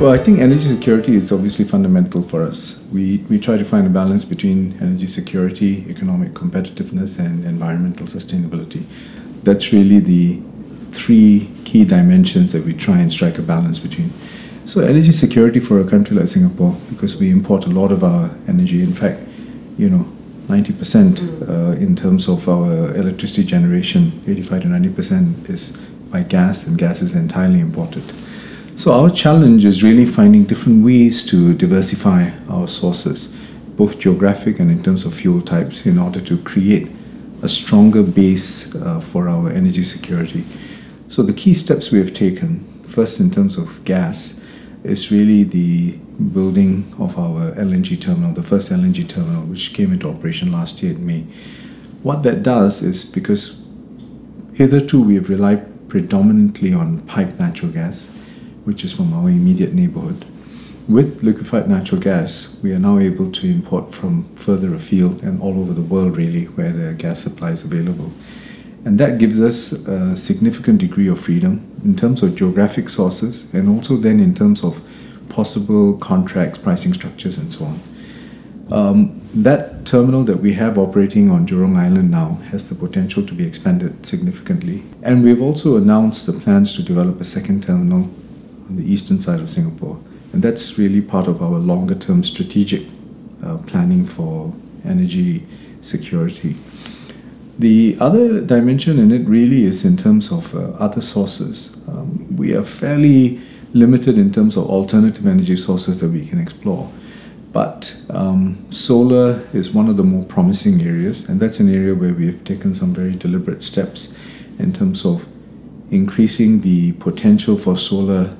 Well, I think energy security is obviously fundamental for us. We try to find a balance between energy security, economic competitiveness, and environmental sustainability. That's really the three key dimensions that we try and strike a balance between. So energy security for a country like Singapore, because we import a lot of our energy, in fact, 90% in terms of our electricity generation, 85 to 90% is by gas, and gas is entirely imported. So our challenge is really finding different ways to diversify our sources, both geographic and in terms of fuel types, in order to create a stronger base for our energy security. So the key steps we have taken, first in terms of gas, is really the building of our LNG terminal, the first LNG terminal, which came into operation last year in May. What that does is, because hitherto we have relied predominantly on piped natural gas, which is from our immediate neighborhood. With liquefied natural gas, we are now able to import from further afield and all over the world, really, where the gas supply is available. And that gives us a significant degree of freedom in terms of geographic sources, and also then in terms of possible contracts, pricing structures, and so on. That terminal that we have operating on Jurong Island now has the potential to be expanded significantly. And we've also announced the plans to develop a second terminal on the eastern side of Singapore. And that's really part of our longer-term strategic planning for energy security. The other dimension in it really is in terms of other sources. We are fairly limited in terms of alternative energy sources that we can explore. But solar is one of the more promising areas, and that's an area where we have taken some very deliberate steps in terms of increasing the potential for solar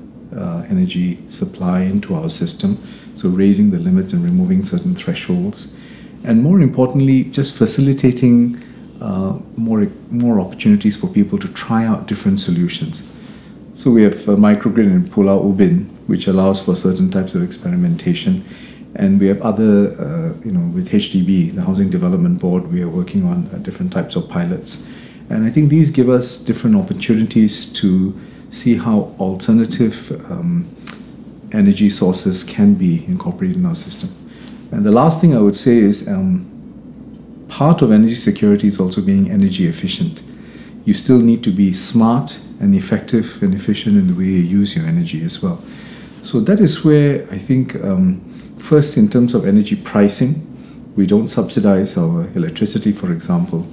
energy supply into our system, so raising the limits and removing certain thresholds, and more importantly, just facilitating more opportunities for people to try out different solutions. So we have microgrid in Pulau Ubin, which allows for certain types of experimentation, and we have other, with HDB, the Housing Development Board, we are working on different types of pilots. And I think these give us different opportunities to see how alternative energy sources can be incorporated in our system. And the last thing I would say is part of energy security is also being energy efficient. You still need to be smart and effective and efficient in the way you use your energy as well. So that is where I think, first in terms of energy pricing, we don't subsidize our electricity, for example.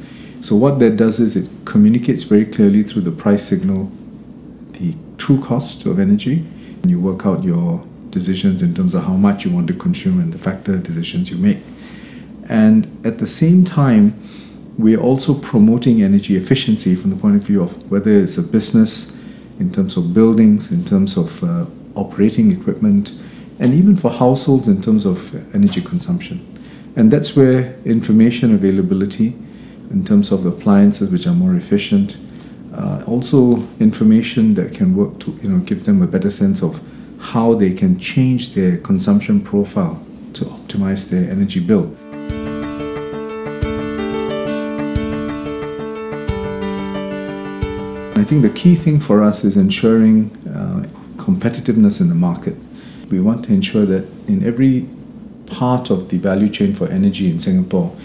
So what that does is it communicates very clearly through the price signal the true cost of energy, and you work out your decisions in terms of how much you want to consume and the factor decisions you make. And at the same time, we are also promoting energy efficiency from the point of view of whether it's a business, in terms of buildings, in terms of operating equipment, and even for households in terms of energy consumption. And that's where information availability, in terms of appliances which are more efficient, also information that can work to give them a better sense of how they can change their consumption profile to optimize their energy bill. I think the key thing for us is ensuring competitiveness in the market. We want to ensure that in every part of the value chain for energy in Singapore,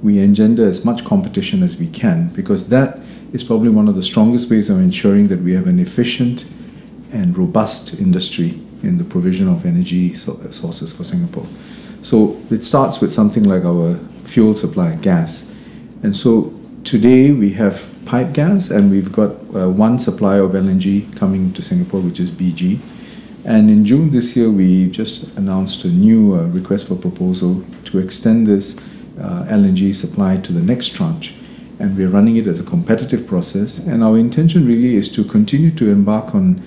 we engender as much competition as we can, because that is probably one of the strongest ways of ensuring that we have an efficient and robust industry in the provision of energy sources for Singapore. So it starts with something like our fuel supply, gas. And so today we have pipe gas, and we've got one supplier of LNG coming to Singapore, which is BG. And in June this year, we just announced a new request for proposal to extend this LNG supply to the next tranche. And we're running it as a competitive process. And our intention really is to continue to embark on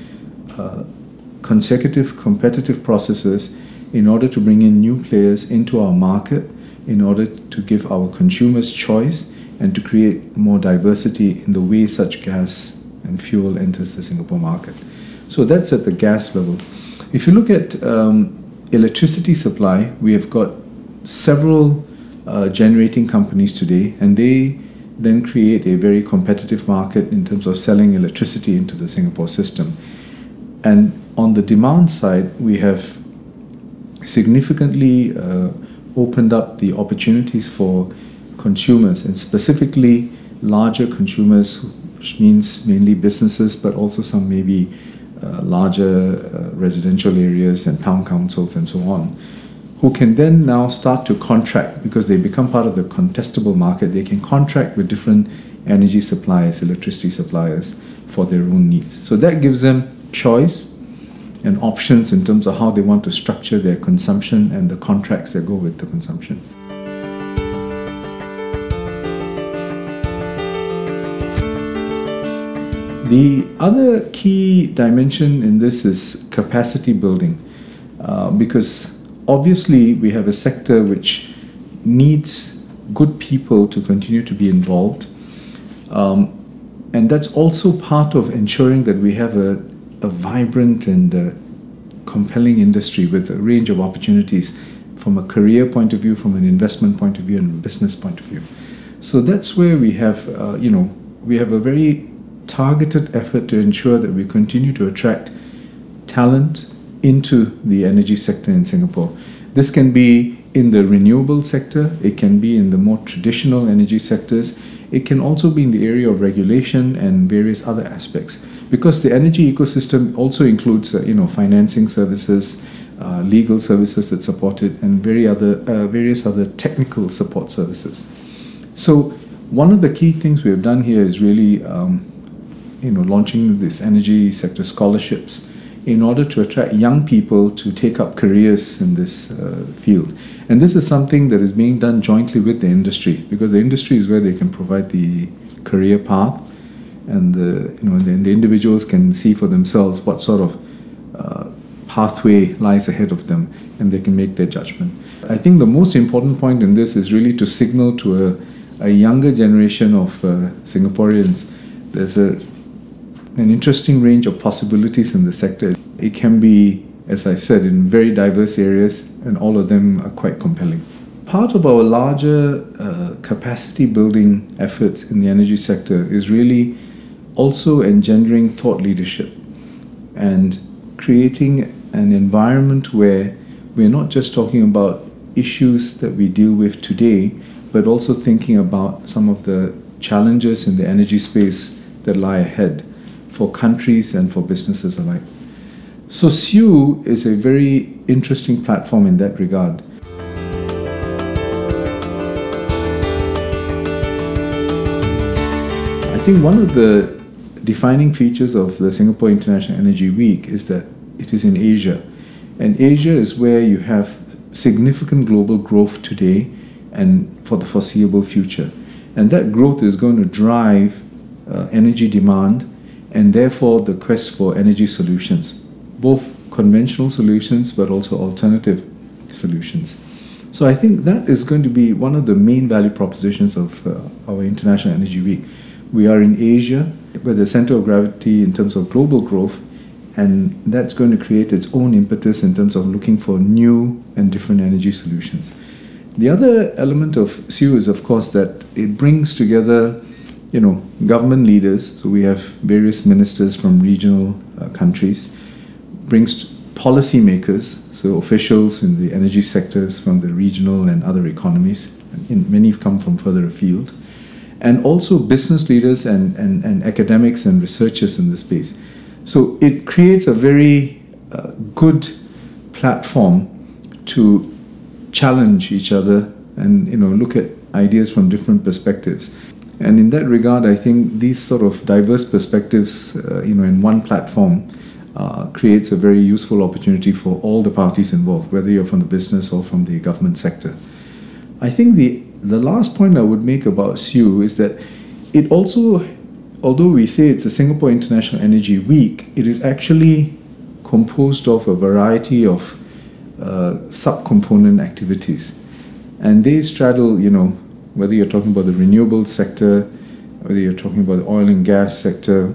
consecutive competitive processes in order to bring in new players into our market, in order to give our consumers choice and to create more diversity in the way such gas and fuel enters the Singapore market. So that's at the gas level. If you look at electricity supply, we have got several generating companies today, and they then create a very competitive market in terms of selling electricity into the Singapore system. And on the demand side, we have significantly opened up the opportunities for consumers, and specifically larger consumers, which means mainly businesses, but also some maybe larger residential areas and town councils and so on, who can then now start to contract because they become part of the contestable market. They can contract with different energy suppliers, electricity suppliers for their own needs. So that gives them choice and options in terms of how they want to structure their consumption and the contracts that go with the consumption. The other key dimension in this is capacity building, because obviously we have a sector which needs good people to continue to be involved, and that's also part of ensuring that we have a vibrant and compelling industry with a range of opportunities from a career point of view, from an investment point of view, and a business point of view. So that's where we have, we have a very targeted effort to ensure that we continue to attract talent into the energy sector in Singapore. This can be in the renewable sector, it can be in the more traditional energy sectors, it can also be in the area of regulation and various other aspects, because the energy ecosystem also includes financing services, legal services that support it, and various other technical support services. So one of the key things we have done here is really launching this energy sector scholarships in order to attract young people to take up careers in this field. And this is something that is being done jointly with the industry, because the industry is where they can provide the career path, and the individuals can see for themselves what sort of pathway lies ahead of them, and they can make their judgment. I think the most important point in this is really to signal to a younger generation of Singaporeans there's an interesting range of possibilities in the sector. It can be, as I've said, in very diverse areas, and all of them are quite compelling. Part of our larger capacity building efforts in the energy sector is really also engendering thought leadership and creating an environment where we're not just talking about issues that we deal with today, but also thinking about some of the challenges in the energy space that lie ahead for countries and for businesses alike. So SIU is a very interesting platform in that regard. I think one of the defining features of the Singapore International Energy Week is that it is in Asia. And Asia is where you have significant global growth today and for the foreseeable future. And that growth is going to drive energy demand, and therefore the quest for energy solutions, both conventional solutions but also alternative solutions. So I think that is going to be one of the main value propositions of our International Energy Week. We are in Asia, where the center of gravity in terms of global growth, and that's going to create its own impetus in terms of looking for new and different energy solutions. The other element of SIU is, of course, that it brings together government leaders. So we have various ministers from regional countries, brings policy makers, so officials in the energy sectors from the regional and other economies, and many come from further afield, and also business leaders and academics and researchers in the space. So it creates a very good platform to challenge each other and look at ideas from different perspectives. And in that regard, I think these sort of diverse perspectives, in one platform, creates a very useful opportunity for all the parties involved, whether you're from the business or from the government sector. I think the last point I would make about SIU is that it also, although we say it's a Singapore International Energy Week, it is actually composed of a variety of subcomponent activities. And they straddle, whether you're talking about the renewable sector, whether you're talking about the oil and gas sector,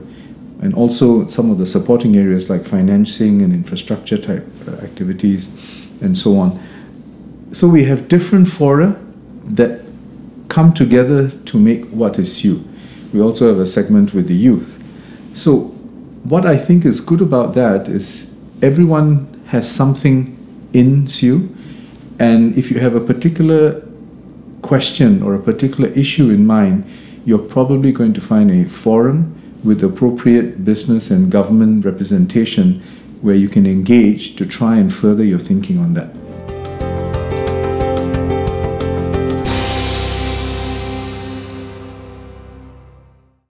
and also some of the supporting areas like financing and infrastructure type activities, and so on. So we have different fora that come together to make what is SIU. We also have a segment with the youth. So what I think is good about that is everyone has something in you, and if you have a particular question or a particular issue in mind, you're probably going to find a forum with appropriate business and government representation where you can engage to try and further your thinking on that.